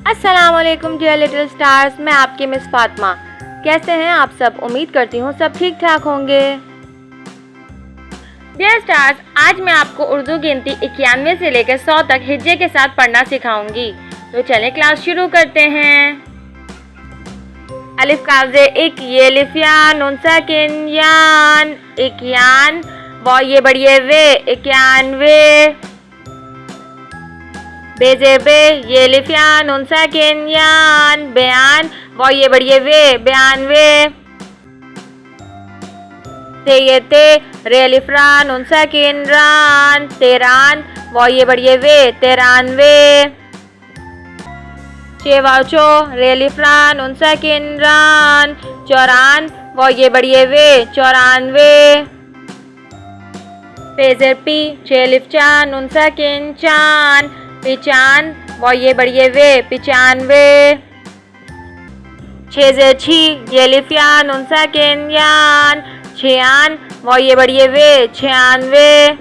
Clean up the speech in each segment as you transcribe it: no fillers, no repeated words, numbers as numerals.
अस्सलामुअलैकुम dear little stars, मैं आपकी मिस फातिमा। कैसे हैं आप सब? उम्मीद करती हूँ सब ठीक ठाक होंगे। डियर स्टार्स, आज मैं आपको उर्दू गिनती 91 से लेकर 100 तक हिज्जे के साथ पढ़ना सिखाऊंगी। तो चलें क्लास शुरू करते हैं। अलिफ काज़े इक, ये लिफ या, नून साकिन यान, इक यान, वो ये बढ़िए वे, इक्यानवे। बेजे बे, ये लिफ या, नून साकिन यान, बयान, वो ये बढ़िए वे, बयानवे। ते ये ते, रे लिफ रा, नून साकिन रान, तेरान, वो ये बढ़िए वे, तेरानवे। चे वाव चो, रे लिफ रा, नून साकिन रान, चौरान, वो ये बढ़िए वे, चौरानवे। पेजर पी, चे लिफ चा, नून साकिन चान, पिचान, वो ये बढ़िए वे, पिचानवे। छेजे छी, ये लिफ या, नून साकिन यान, छियान, वो ये बढ़िए वे, छियानवे।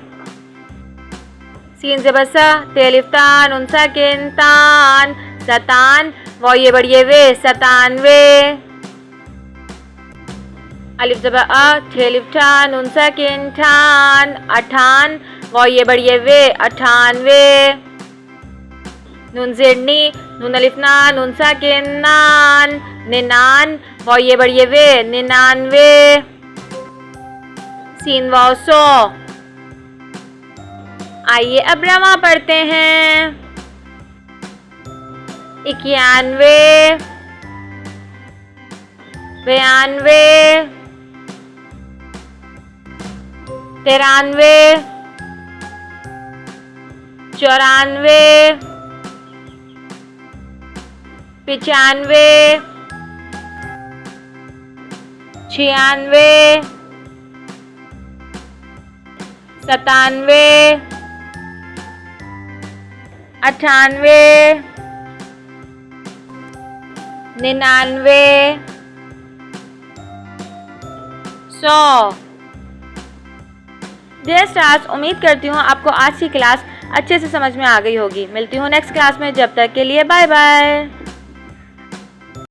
सीन से बसा, ते लिफ ता, नून साकिन तान, सतान, वो ये बढ़िए वे, सतानवे। अलिफ ज़बर अ, थे लिफ ठा, नून साकिन ठान, अठान, वो ये बढ़िए वे, अठानवे। नून ज़िरनी, नून अलिफ ना, नून साकिन नान, निनान, वो ये बढ़िए वे, निनानवे। सीन वाव सो। आइए अब रमा पढ़ते हैं। इक्यानवे, बयानवे, तिरानवे, चौरानवे, पिचानवे, छियानवे, सतानवे, अठानवे, निन्यानवे, 100। डियर स्टार्स, उम्मीद करती हूँ आपको आज की क्लास अच्छे से समझ में आ गई होगी। मिलती हूँ नेक्स्ट क्लास में, जब तक के लिए बाय बाय।